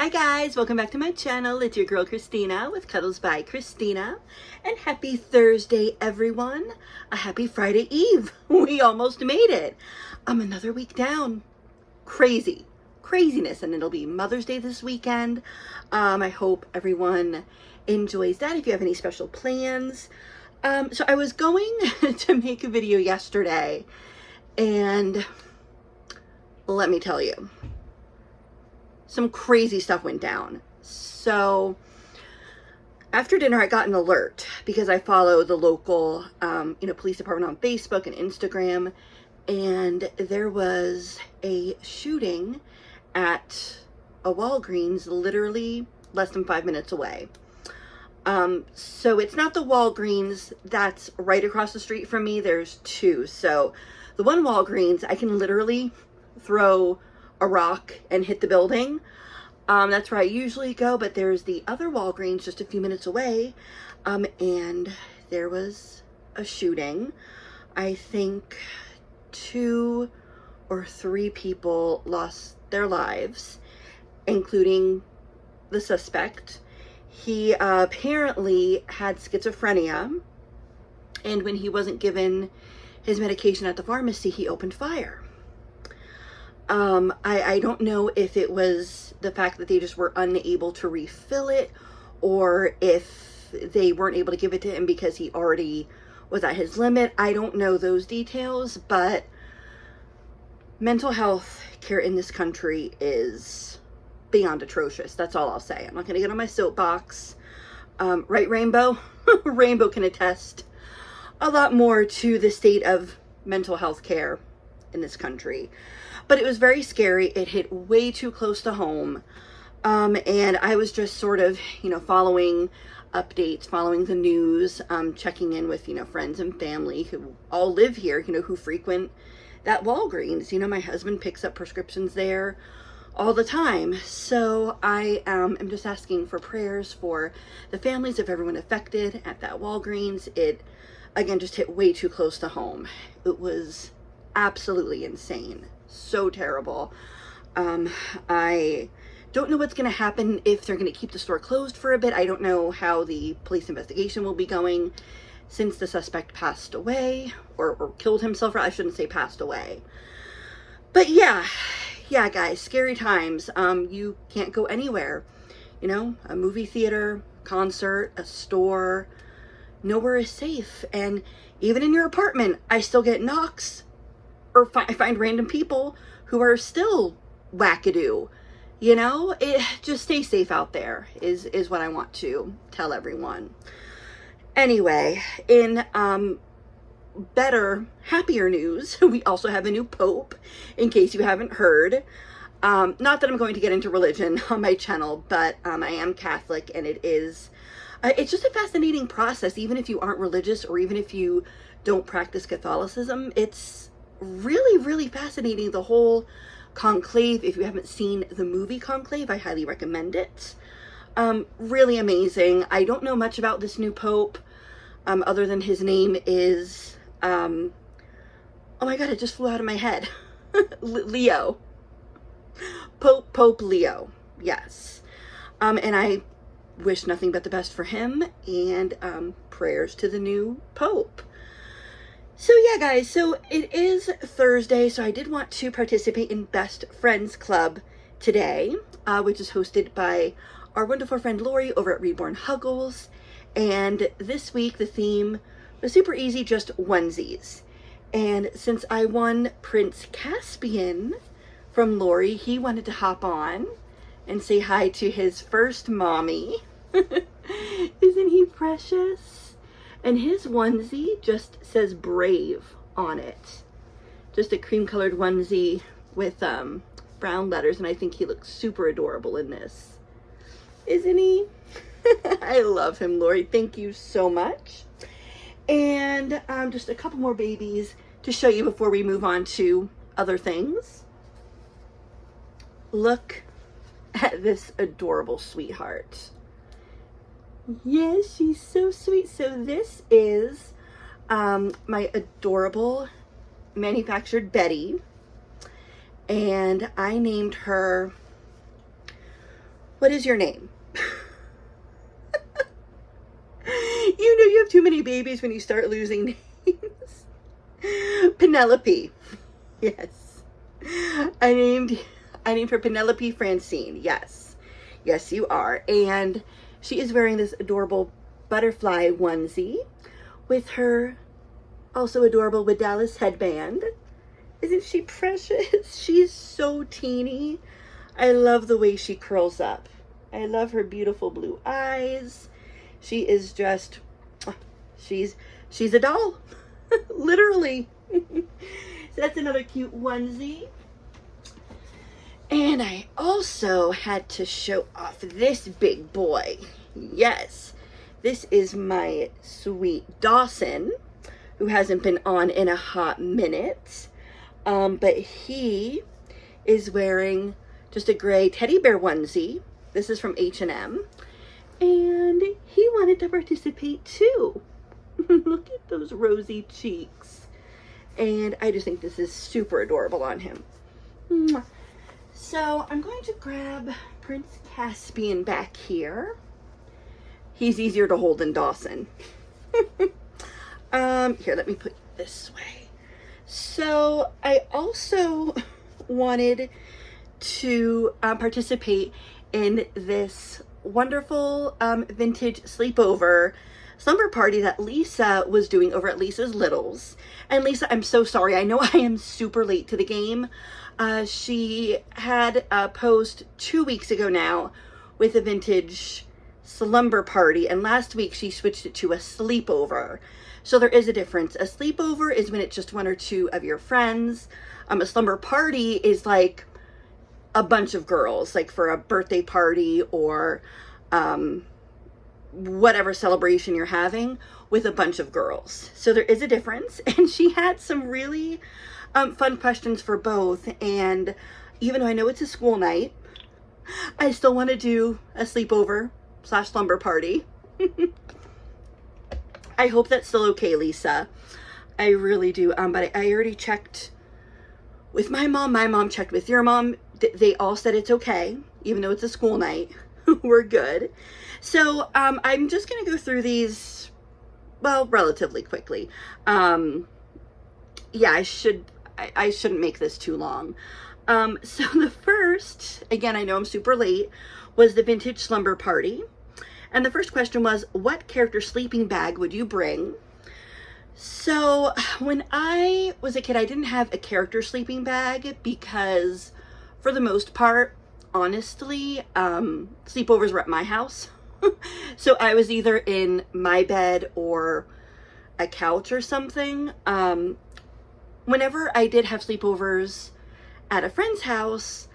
Hi guys, welcome back to my channel. It's your girl Christina with Cuddles by Christina. And happy Thursday everyone. A happy Friday Eve. We almost made it. Another week down. Craziness. And it'll be Mother's Day this weekend. I hope everyone enjoys that if you have any special plans. So I was going to make a video yesterday and let me tell you, some crazy stuff went down. So after dinner, I got an alert because I follow the local, police department on Facebook and Instagram, and there was a shooting at a Walgreens literally less than 5 minutes away. So it's not the Walgreens that's right across the street from me. There's two. So the one Walgreens, I can literally throw a rock and hit the building. That's where I usually go, but there's the other Walgreens just a few minutes away, and there was a shooting. I think 2 or 3 people lost their lives, including the suspect. He apparently had schizophrenia, and when he wasn't given his medication at the pharmacy, he opened fire. I don't know if it was the fact that they just were unable to refill it, or if they weren't able to give it to him because he already was at his limit. I don't know those details, but mental health care in this country is beyond atrocious. That's all I'll say. I'm not going to get on my soapbox. Right, Rainbow? Rainbow can attest a lot more to the state of mental health care in this country. But it was very scary. It hit way too close to home. And I was just sort of, following updates, following the news, checking in with, friends and family who all live here, who frequent that Walgreens. My husband picks up prescriptions there all the time. So I am just asking for prayers for the families of everyone affected at that Walgreens. It, again, just hit way too close to home. It was absolutely insane. So terrible. I don't know what's going to happen, if they're going to keep the store closed for a bit. I don't know how the police investigation will be going since the suspect passed away or killed himself. I shouldn't say passed away. But yeah, guys, scary times. You can't go anywhere. A movie theater, concert, a store, nowhere is safe. And even in your apartment, I still get knocks. Or I find random people who are still wackadoo. Just stay safe out there is what I want to tell everyone. Anyway, in better, happier news, we also have a new pope, in case you haven't heard. Not that I'm going to get into religion on my channel, but I am Catholic, and it's just a fascinating process. Even if you aren't religious, or even if you don't practice Catholicism, it's really fascinating. The whole conclave, if you haven't seen the movie Conclave, I highly recommend it. Really amazing. I don't know much about this new pope, other than his name is oh my god, it just flew out of my head. Leo. Pope Leo. Yes. And I wish nothing but the best for him, and prayers to the new pope. So yeah, guys, so it is Thursday, so I did want to participate in Best Friends Club today, which is hosted by our wonderful friend Laurie over at Reborn Huggles. And this week, the theme was super easy, just onesies. And since I won Prince Caspian from Laurie, he wanted to hop on and say hi to his first mommy. Isn't he precious? And his onesie just says brave on it. Just a cream colored onesie with brown letters, and I think he looks super adorable in this. Isn't he? I love him, Laurie. Thank you so much. And just a couple more babies to show you before we move on to other things. Look at this adorable sweetheart. Yes, she's so sweet. So this is my adorable manufactured Betty, and I named her What is your name? You know you have too many babies when you start losing names. Penelope. Yes. I named her Penelope Francine. Yes. Yes, you are. And she is wearing this adorable butterfly onesie with her also adorable Dallas headband. Isn't she precious? She's so teeny. I love the way she curls up. I love her beautiful blue eyes. She is just, she's a doll. Literally. So that's another cute onesie. And I also had to show off this big boy. Yes, this is my sweet Dawson, who hasn't been on in a hot minute. But he is wearing just a gray teddy bear onesie. This is from H&M. And he wanted to participate too. Look at those rosy cheeks. And I just think this is super adorable on him. So I'm going to grab Prince Caspian back here. He's easier to hold than Dawson. Here, let me put it this way. So I also wanted to participate in this wonderful vintage sleepover slumber party that Lisa was doing over at Lisa's Littles. And Lisa, I'm so sorry. I know I am super late to the game. She had a post 2 weeks ago now with a vintage slumber party, and last week she switched it to a sleepover. So there is a difference. A sleepover is when it's just one or two of your friends. A slumber party is like a bunch of girls, like for a birthday party or whatever celebration you're having with a bunch of girls. So there is a difference. And she had some really fun questions for both. And even though I know it's a school night, I still want to do a sleepover / slumber party. I hope that's still okay, Lisa. I really do. But I already checked with my mom. My mom checked with your mom. They all said it's okay, even though it's a school night. We're good. So I'm just going to go through these, well, relatively quickly. Yeah, I shouldn't make this too long. So the first, again, I know I'm super late, was the vintage slumber party. And the first question was, what character sleeping bag would you bring? So when I was a kid, I didn't have a character sleeping bag because for the most part, honestly, sleepovers were at my house. So I was either in my bed or a couch or something. Whenever I did have sleepovers at a friend's house,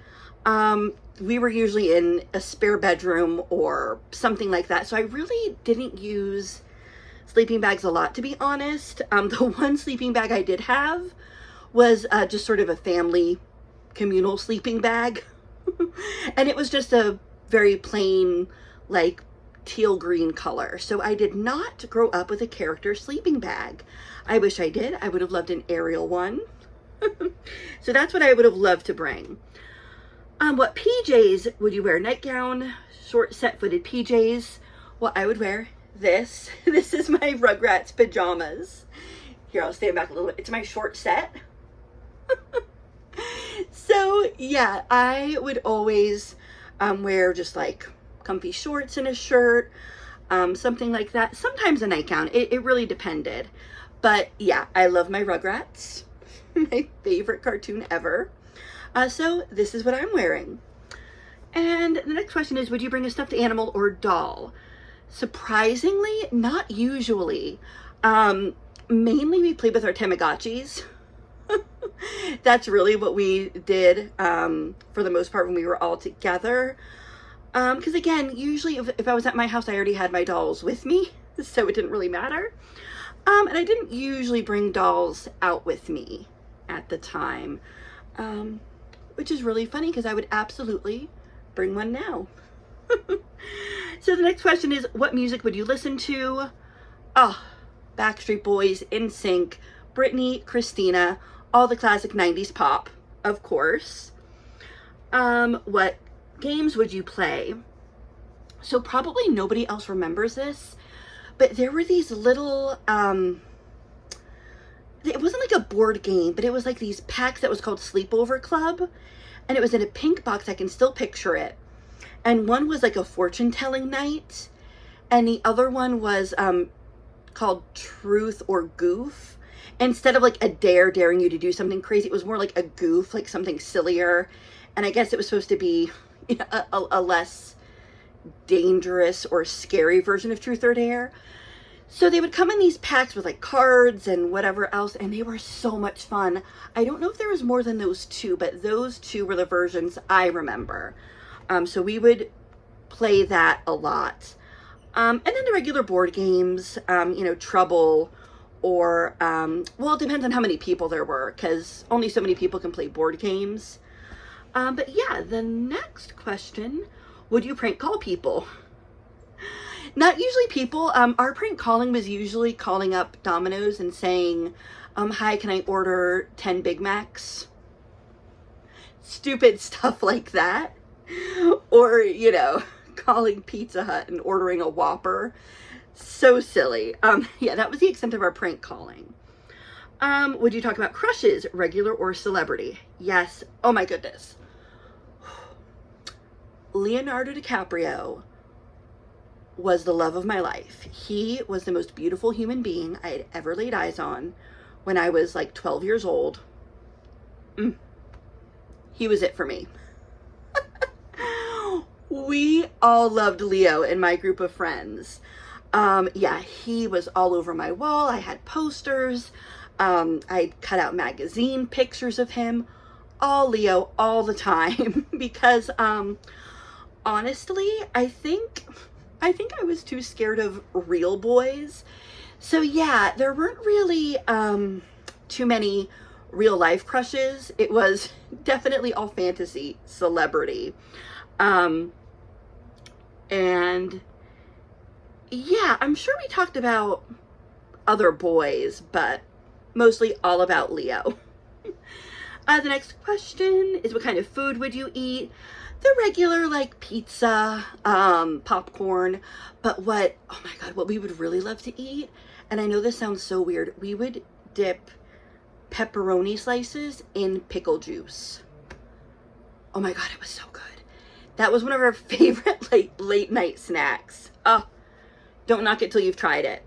we were usually in a spare bedroom or something like that. So I really didn't use sleeping bags a lot, to be honest. The one sleeping bag I did have was just sort of a family communal sleeping bag. And it was just a very plain, like, teal green color. So I did not grow up with a character sleeping bag. I wish I did. I would have loved an Ariel one. So that's what I would have loved to bring. What PJs would you wear? Nightgown, short set-footed PJs. Well, I would wear this. This is my Rugrats pajamas. Here, I'll stand back a little bit. It's my short set. So yeah, I would always wear just like comfy shorts and a shirt, something like that. Sometimes a nightgown. It really depended. But yeah, I love my Rugrats. My favorite cartoon ever. So this is what I'm wearing. And the next question is, would you bring a stuffed animal or doll? Surprisingly, not usually. Mainly we played with our Tamagotchis. That's really what we did for the most part when we were all together. Because again, usually if I was at my house, I already had my dolls with me, so it didn't really matter. And I didn't usually bring dolls out with me at the time, which is really funny because I would absolutely bring one now. So the next question is, what music would you listen to? Oh, Backstreet Boys, NSYNC, Britney, Christina, all the classic 90s pop, of course. What games would you play? So probably nobody else remembers this, but there were these little, it wasn't like a board game, but it was like these packs that was called Sleepover Club. And it was in a pink box. I can still picture it. And one was like a fortune telling night. And the other one was called Truth or Goof. Instead of like a daring you to do something crazy, it was more like a goof, like something sillier. And I guess it was supposed to be, you know, a less dangerous or scary version of Truth or Dare. So they would come in these packs with like cards and whatever else, and they were so much fun. I don't know if there was more than those two, but those two were the versions I remember. So we would play that a lot. And then the regular board games, you know, Trouble, or, well, it depends on how many people there were, because only so many people can play board games. But yeah, the next question, would you prank call people? Not usually people. Our prank calling was usually calling up Domino's and saying, hi, can I order 10 Big Macs? Stupid stuff like that. Or, you know, calling Pizza Hut and ordering a Whopper. So silly. Yeah, that was the extent of our prank calling. Would you talk about crushes, regular or celebrity? Yes. Oh my goodness. Leonardo DiCaprio was the love of my life. He was the most beautiful human being I had ever laid eyes on when I was like 12 years old. He was it for me. We all loved Leo in my group of friends. Yeah, he was all over my wall. I had posters. I cut out magazine pictures of him. All Leo all the time because honestly, I think I was too scared of real boys. So yeah, there weren't really too many real life crushes. It was definitely all fantasy celebrity. And yeah, I'm sure we talked about other boys, but mostly all about Leo. The next question is, what kind of food would you eat? The regular, like pizza, popcorn, but oh my God, what we would really love to eat, and I know this sounds so weird, we would dip pepperoni slices in pickle juice. Oh my God, it was so good. That was one of our favorite late night snacks. Oh, don't knock it till you've tried it.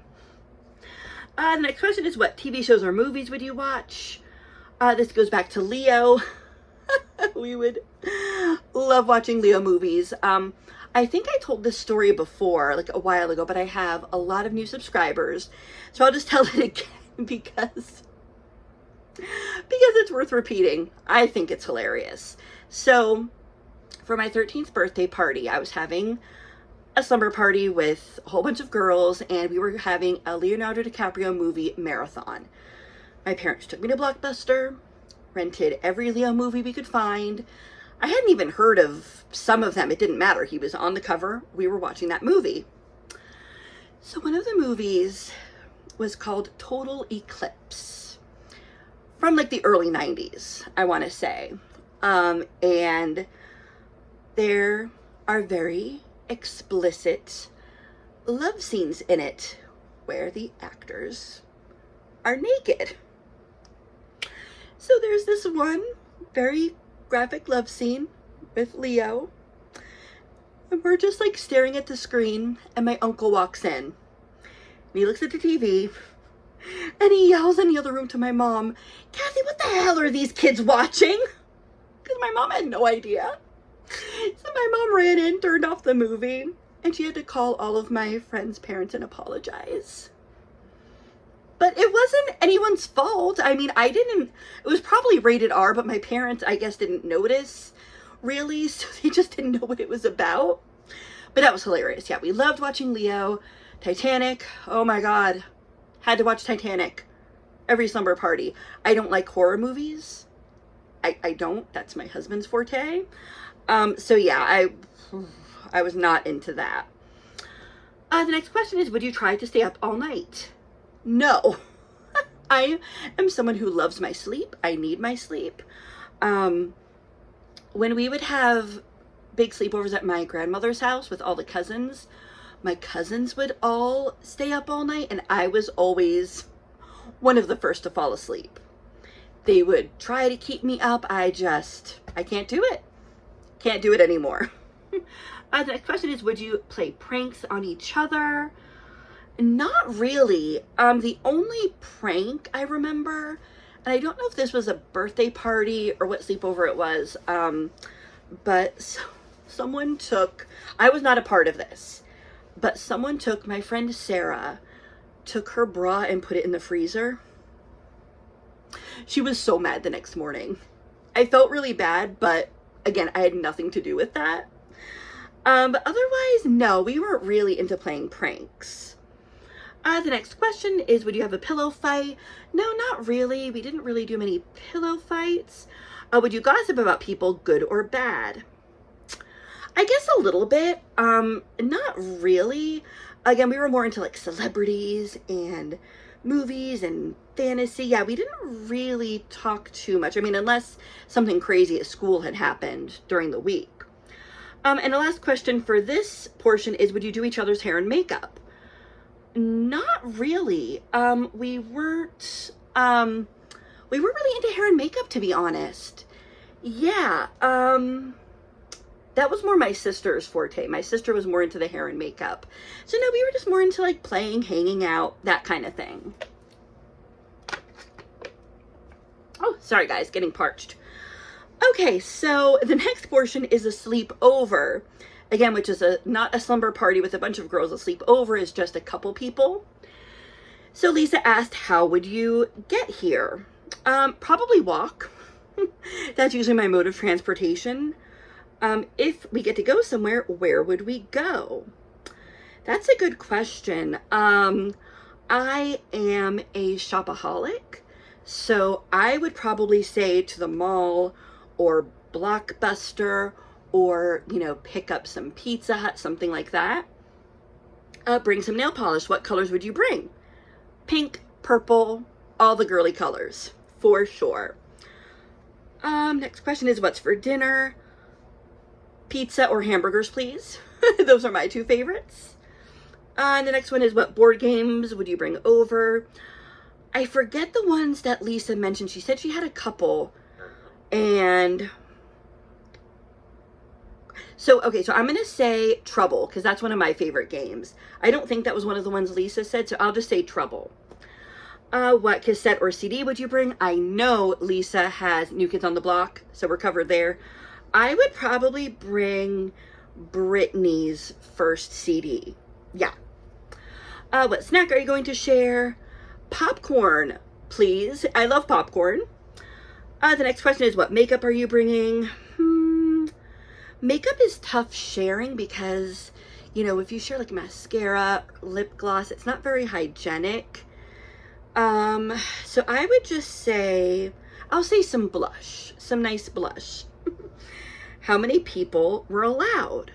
The next question is, what TV shows or movies would you watch? This goes back to Leo. We would love watching Leo movies. I think I told this story before, like a while ago, but I have a lot of new subscribers. So I'll just tell it again because it's worth repeating. I think it's hilarious. So for my 13th birthday party, I was having a slumber party with a whole bunch of girls, and we were having a Leonardo DiCaprio movie marathon. My parents took me to Blockbuster, rented every Leo movie we could find. I hadn't even heard of some of them. It didn't matter. He was on the cover. We were watching that movie. So one of the movies was called Total Eclipse, from like the early 90s, I want to say. And there are very explicit love scenes in it where the actors are naked. So there's this one very graphic love scene with Leo, and we're just like staring at the screen, and my uncle walks in, and he looks at the TV, and he yells in the other room to my mom, "Kathy, what the hell are these kids watching?" Because my mom had no idea. So my mom ran in, turned off the movie, and she had to call all of my friends' parents and apologize. But it wasn't anyone's fault. I mean, it was probably rated R, but my parents, I guess, didn't notice, really, so they just didn't know what it was about. But that was hilarious. Yeah, we loved watching Leo. Titanic, oh my God. Had to watch Titanic every slumber party. I don't like horror movies. I don't. That's my husband's forte. So yeah, I was not into that. The next question is, would you try to stay up all night? No. I am someone who loves my sleep. I need my sleep. When we would have big sleepovers at my grandmother's house with all the cousins, my cousins would all stay up all night, and I was always one of the first to fall asleep. They would try to keep me up. I can't do it. Can't do it anymore. The next question is, would you play pranks on each other? Not really. The only prank I remember, and I don't know if this was a birthday party or what sleepover it was, but someone took, I was not a part of this, but someone took, my friend Sarah, took her bra and put it in the freezer. She was so mad the next morning. I felt really bad, but again, I had nothing to do with that. But otherwise, no, we weren't really into playing pranks. The next question is, would you have a pillow fight? No, not really. We didn't really do many pillow fights. Would you gossip about people, good or bad? I guess a little bit. Not really. Again, we were more into like celebrities and movies and fantasy. Yeah, we didn't really talk too much. I mean, unless something crazy at school had happened during the week. And the last question for this portion is, would you do each other's hair and makeup? Not really. We weren't really into hair and makeup, to be honest. Yeah, that was more my sister's forte. My sister was more into the hair and makeup. So no, we were just more into like playing, hanging out, that kind of thing. Oh, sorry guys, getting parched. Okay, so the next portion is a sleepover. Again, which is not a slumber party with a bunch of girls. A sleepover is just a couple people. So Lisa asked, how would you get here? Probably walk. That's usually my mode of transportation. If we get to go somewhere, where would we go? That's a good question. I am a shopaholic, so I would probably say to the mall or Blockbuster, or, you know, pick up some Pizza Hut, something like that. Bring some nail polish. What colors would you bring? Pink, purple, all the girly colors, for sure. Next question is, what's for dinner? Pizza or hamburgers, please. Those are my two favorites. And the next one is, what board games would you bring over? I forget the ones that Lisa mentioned. She said she had a couple. And so, okay, so I'm going to say Trouble, because that's one of my favorite games. I don't think that was one of the ones Lisa said, so I'll just say Trouble. What cassette or CD would you bring? I know Lisa has New Kids on the Block, so we're covered there. I would probably bring Britney's first CD. Yeah. What snack are you going to share? Popcorn, please. I love popcorn. The next question is, what makeup are you bringing? Makeup is tough sharing because, you know, if you share like mascara, lip gloss, it's not very hygienic. So I would just say, I'll say some blush, some nice blush. How many people were allowed?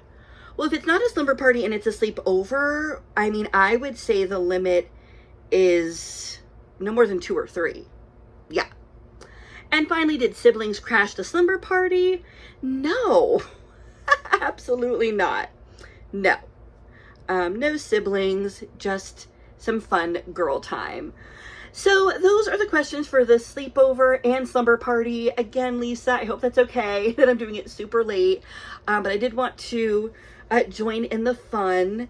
Well, if it's not a slumber party and it's a sleepover, I mean, I would say the limit is no more than 2 or 3. Yeah. And finally, did siblings crash the slumber party? No, absolutely not. No. No siblings, just some fun girl time. So those are the questions for the sleepover and slumber party. Again, Lisa, I hope that's okay that I'm doing it super late. But I did want to join in the fun.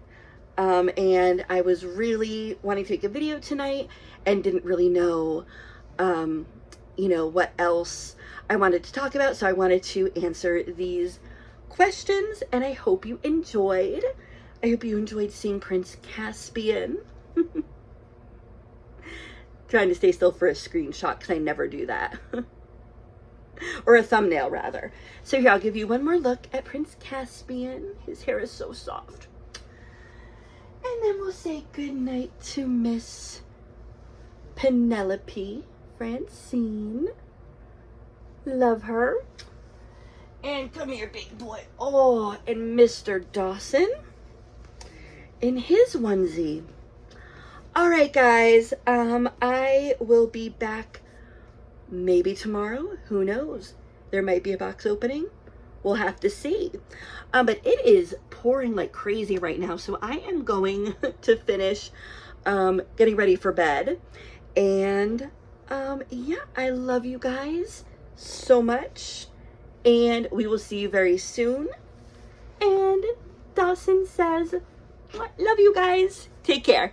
And I was really wanting to make a video tonight and didn't really know, you know, what else I wanted to talk about. So I wanted to answer these questions, and I hope you enjoyed. I hope you enjoyed seeing Prince Caspian. Trying to stay still for a screenshot because I never do that. Or a thumbnail, rather. So here, I'll give you one more look at Prince Caspian. His hair is so soft. And then we'll say goodnight to Miss Penelope Francine. Love her. And come here, big boy. Oh, and Mr. Dawson in his onesie. All right, guys. I will be back maybe tomorrow. Who knows? There might be a box opening, we'll have to see. But it is pouring like crazy right now, so I am going to finish getting ready for bed. And yeah, I love you guys so much, and we will see you very soon. And Dawson says, love you guys. Take care.